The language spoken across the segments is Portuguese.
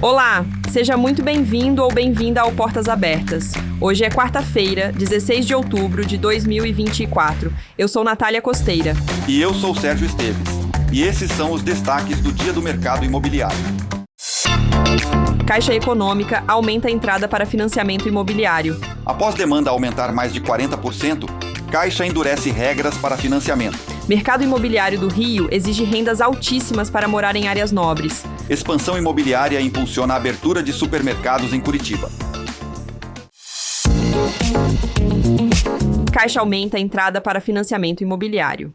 Olá, seja muito bem-vindo ou bem-vinda ao Portas Abertas. Hoje é quarta-feira, 16 de outubro de 2024. Eu sou Natália Costeira. E eu sou Sérgio Esteves. E esses são os destaques do Dia do Mercado Imobiliário. Caixa Econômica aumenta a entrada para financiamento imobiliário. Após demanda aumentar mais de 40%, Caixa endurece regras para financiamento. Mercado imobiliário do Rio exige rendas altíssimas para morar em áreas nobres. Expansão imobiliária impulsiona a abertura de supermercados em Curitiba. Caixa aumenta a entrada para financiamento imobiliário.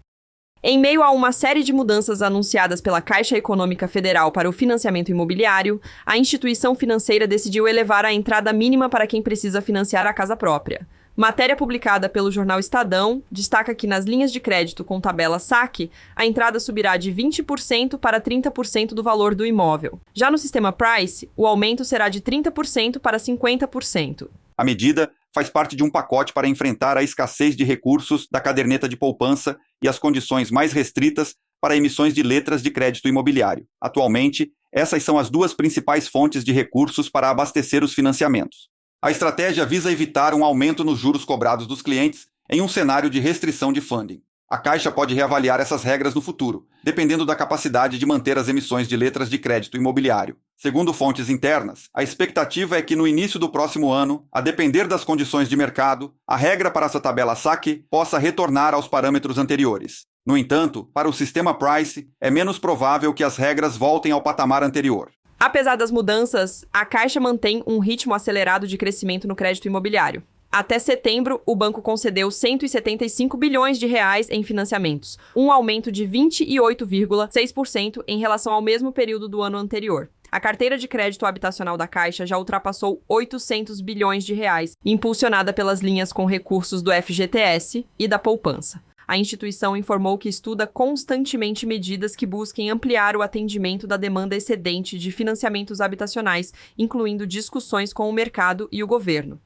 Em meio a uma série de mudanças anunciadas pela Caixa Econômica Federal para o financiamento imobiliário, a instituição financeira decidiu elevar a entrada mínima para quem precisa financiar a casa própria. Matéria publicada pelo jornal Estadão destaca que nas linhas de crédito com tabela saque, a entrada subirá de 20% para 30% do valor do imóvel. Já no sistema Price, o aumento será de 30% para 50%. A medida faz parte de um pacote para enfrentar a escassez de recursos da caderneta de poupança e as condições mais restritas para emissões de letras de crédito imobiliário. Atualmente, essas são as duas principais fontes de recursos para abastecer os financiamentos. A estratégia visa evitar um aumento nos juros cobrados dos clientes em um cenário de restrição de funding. A Caixa pode reavaliar essas regras no futuro, dependendo da capacidade de manter as emissões de letras de crédito imobiliário. Segundo fontes internas, a expectativa é que no início do próximo ano, a depender das condições de mercado, a regra para essa tabela saque possa retornar aos parâmetros anteriores. No entanto, para o sistema Price, é menos provável que as regras voltem ao patamar anterior. Apesar das mudanças, a Caixa mantém um ritmo acelerado de crescimento no crédito imobiliário. Até setembro, o banco concedeu 175 bilhões de reais em financiamentos, um aumento de 28,6% em relação ao mesmo período do ano anterior. A carteira de crédito habitacional da Caixa já ultrapassou 800 bilhões de reais, impulsionada pelas linhas com recursos do FGTS e da poupança. A instituição informou que estuda constantemente medidas que busquem ampliar o atendimento da demanda excedente de financiamentos habitacionais, incluindo discussões com o mercado e o governo.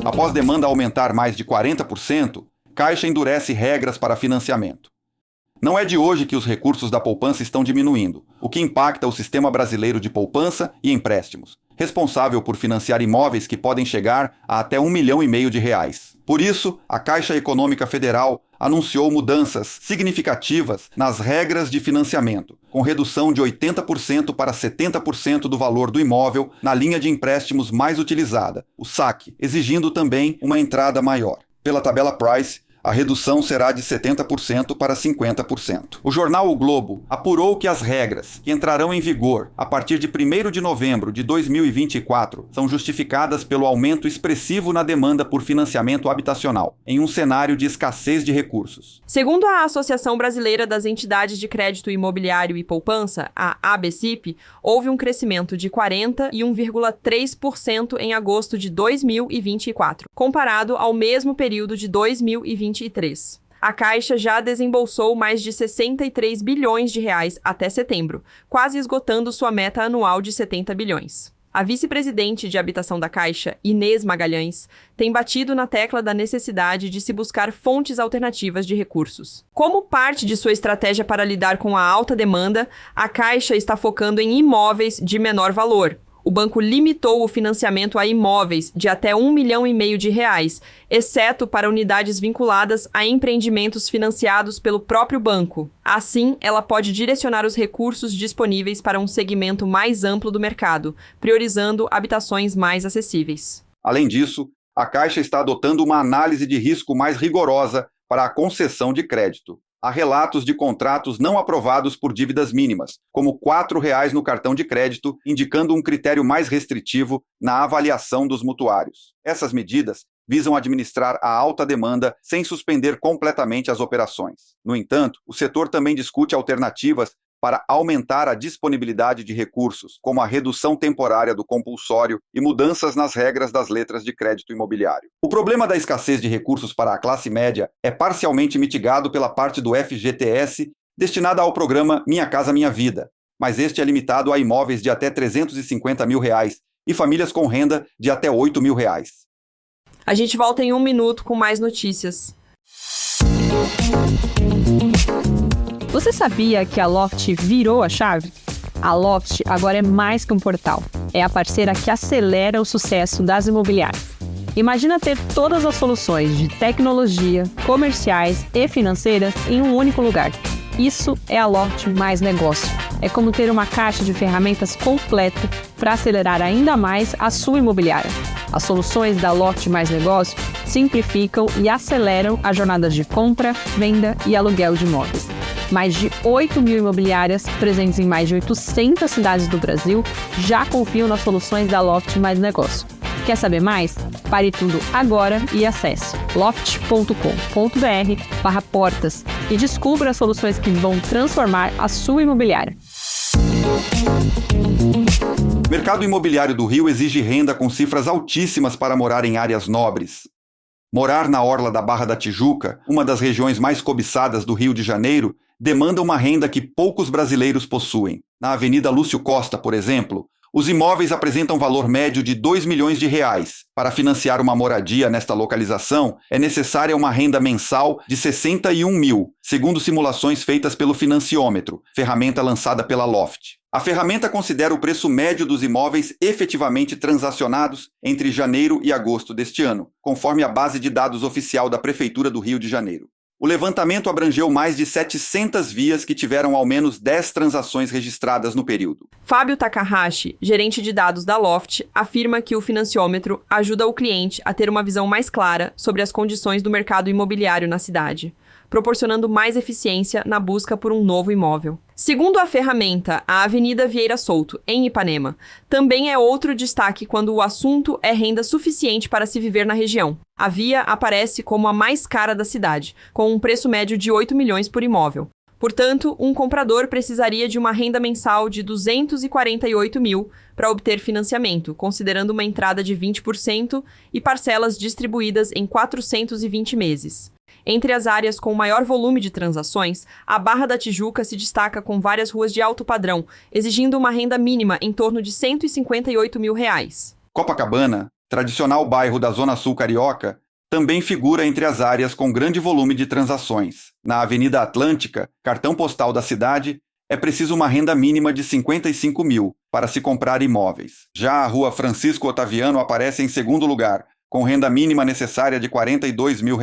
Após demanda aumentar mais de 40%, Caixa endurece regras para financiamento. Não é de hoje que os recursos da poupança estão diminuindo, o que impacta o sistema brasileiro de poupança e empréstimos, responsável por financiar imóveis que podem chegar a até R$1,5 milhão de reais. Por isso, a Caixa Econômica Federal anunciou mudanças significativas nas regras de financiamento, com redução de 80% para 70% do valor do imóvel na linha de empréstimos mais utilizada, o saque, exigindo também uma entrada maior. Pela tabela Price, a redução será de 70% para 50%. O jornal O Globo apurou que as regras, que entrarão em vigor a partir de 1º de novembro de 2024, são justificadas pelo aumento expressivo na demanda por financiamento habitacional, em um cenário de escassez de recursos. Segundo a Associação Brasileira das Entidades de Crédito Imobiliário e Poupança, a ABCIP, houve um crescimento de 41,3% em agosto de 2024, comparado ao mesmo período de 2023. A Caixa já desembolsou mais de 63 bilhões de reais até setembro, quase esgotando sua meta anual de 70 bilhões. A vice-presidente de habitação da Caixa, Inês Magalhães, tem batido na tecla da necessidade de se buscar fontes alternativas de recursos. Como parte de sua estratégia para lidar com a alta demanda, a Caixa está focando em imóveis de menor valor. O banco limitou o financiamento a imóveis de até R$1,5 milhão de reais, exceto para unidades vinculadas a empreendimentos financiados pelo próprio banco. Assim, ela pode direcionar os recursos disponíveis para um segmento mais amplo do mercado, priorizando habitações mais acessíveis. Além disso, a Caixa está adotando uma análise de risco mais rigorosa para a concessão de crédito. Há relatos de contratos não aprovados por dívidas mínimas, como R$4 no cartão de crédito, indicando um critério mais restritivo na avaliação dos mutuários. Essas medidas visam administrar a alta demanda sem suspender completamente as operações. No entanto, o setor também discute alternativas para aumentar a disponibilidade de recursos, como a redução temporária do compulsório e mudanças nas regras das letras de crédito imobiliário. O problema da escassez de recursos para a classe média é parcialmente mitigado pela parte do FGTS destinada ao programa Minha Casa Minha Vida, mas este é limitado a imóveis de até R$350 mil e famílias com renda de até R$8 mil. A gente volta em 1 minuto com mais notícias. Você sabia que a Loft virou a chave? A Loft agora é mais que um portal. É a parceira que acelera o sucesso das imobiliárias. Imagina ter todas as soluções de tecnologia, comerciais e financeiras em um único lugar. Isso é a Loft mais negócio. É como ter uma caixa de ferramentas completa para acelerar ainda mais a sua imobiliária. As soluções da Loft mais negócio simplificam e aceleram as jornadas de compra, venda e aluguel de imóveis. Mais de 8 mil imobiliárias, presentes em mais de 800 cidades do Brasil, já confiam nas soluções da Loft mais negócio. Quer saber mais? Pare tudo agora e acesse loft.com.br/portas e descubra as soluções que vão transformar a sua imobiliária. O mercado imobiliário do Rio exige renda com cifras altíssimas para morar em áreas nobres. Morar na orla da Barra da Tijuca, uma das regiões mais cobiçadas do Rio de Janeiro, demanda uma renda que poucos brasileiros possuem. Na Avenida Lúcio Costa, por exemplo, os imóveis apresentam valor médio de R$2 milhões. Para financiar uma moradia nesta localização, é necessária uma renda mensal de 61 mil, segundo simulações feitas pelo Financiômetro, ferramenta lançada pela Loft. A ferramenta considera o preço médio dos imóveis efetivamente transacionados entre janeiro e agosto deste ano, conforme a base de dados oficial da Prefeitura do Rio de Janeiro. O levantamento abrangeu mais de 700 vias que tiveram ao menos 10 transações registradas no período. Fábio Takahashi, gerente de dados da Loft, afirma que o financiômetro ajuda o cliente a ter uma visão mais clara sobre as condições do mercado imobiliário na cidade, proporcionando mais eficiência na busca por um novo imóvel. Segundo a ferramenta, a Avenida Vieira Souto, em Ipanema, também é outro destaque quando o assunto é renda suficiente para se viver na região. A via aparece como a mais cara da cidade, com um preço médio de 8 milhões por imóvel. Portanto, um comprador precisaria de uma renda mensal de 248 mil para obter financiamento, considerando uma entrada de 20% e parcelas distribuídas em 420 meses. Entre as áreas com maior volume de transações, a Barra da Tijuca se destaca com várias ruas de alto padrão, exigindo uma renda mínima em torno de R$158 mil. Copacabana, tradicional bairro da Zona Sul Carioca, também figura entre as áreas com grande volume de transações. Na Avenida Atlântica, cartão postal da cidade, é preciso uma renda mínima de 55 mil para se comprar imóveis. Já a Rua Francisco Otaviano aparece em segundo lugar, com renda mínima necessária de R$42 mil.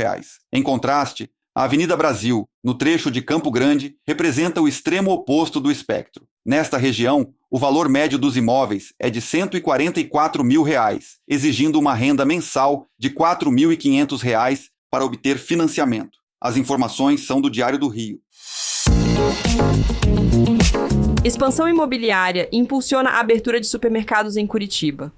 Em contraste, a Avenida Brasil, no trecho de Campo Grande, representa o extremo oposto do espectro. Nesta região, o valor médio dos imóveis é de R$144 mil, exigindo uma renda mensal de R$4.500 para obter financiamento. As informações são do Diário do Rio. Expansão imobiliária impulsiona a abertura de supermercados em Curitiba.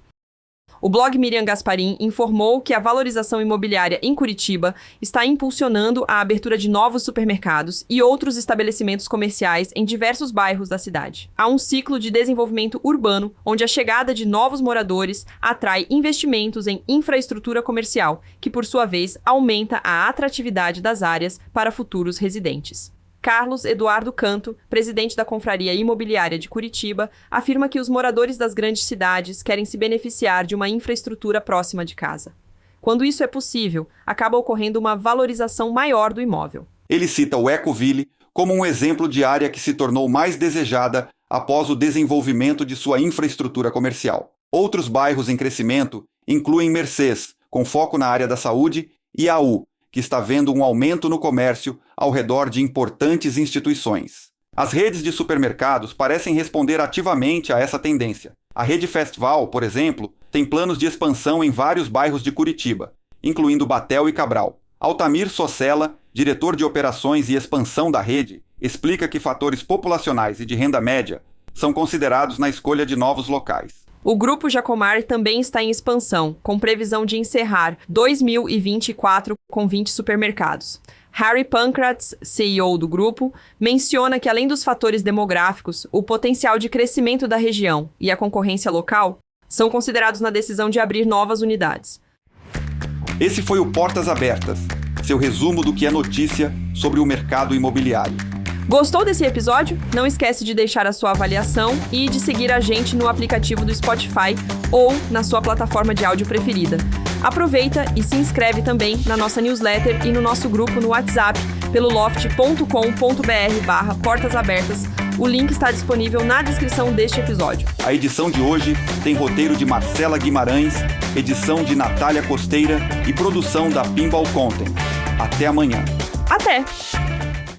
O blog Miriam Gasparim informou que a valorização imobiliária em Curitiba está impulsionando a abertura de novos supermercados e outros estabelecimentos comerciais em diversos bairros da cidade. Há um ciclo de desenvolvimento urbano onde a chegada de novos moradores atrai investimentos em infraestrutura comercial, que por sua vez aumenta a atratividade das áreas para futuros residentes. Carlos Eduardo Canto, presidente da Confraria Imobiliária de Curitiba, afirma que os moradores das grandes cidades querem se beneficiar de uma infraestrutura próxima de casa. Quando isso é possível, acaba ocorrendo uma valorização maior do imóvel. Ele cita o Ecoville como um exemplo de área que se tornou mais desejada após o desenvolvimento de sua infraestrutura comercial. Outros bairros em crescimento incluem Mercês, com foco na área da saúde, e Aú, que está vendo um aumento no comércio ao redor de importantes instituições. As redes de supermercados parecem responder ativamente a essa tendência. A Rede Festival, por exemplo, tem planos de expansão em vários bairros de Curitiba, incluindo Batel e Cabral. Altamir Socella, diretor de operações e expansão da rede, explica que fatores populacionais e de renda média são considerados na escolha de novos locais. O Grupo Jacomar também está em expansão, com previsão de encerrar 2024 com 20 supermercados. Harry Pankratz, CEO do grupo, menciona que além dos fatores demográficos, o potencial de crescimento da região e a concorrência local são considerados na decisão de abrir novas unidades. Esse foi o Portas Abertas, seu resumo do que é notícia sobre o mercado imobiliário. Gostou desse episódio? Não esquece de deixar a sua avaliação e de seguir a gente no aplicativo do Spotify ou na sua plataforma de áudio preferida. Aproveita e se inscreve também na nossa newsletter e no nosso grupo no WhatsApp pelo loft.com.br/portas abertas. O link está disponível na descrição deste episódio. A edição de hoje tem roteiro de Marcela Guimarães, edição de Natália Costeira e produção da Pinball Content. Até amanhã. Até!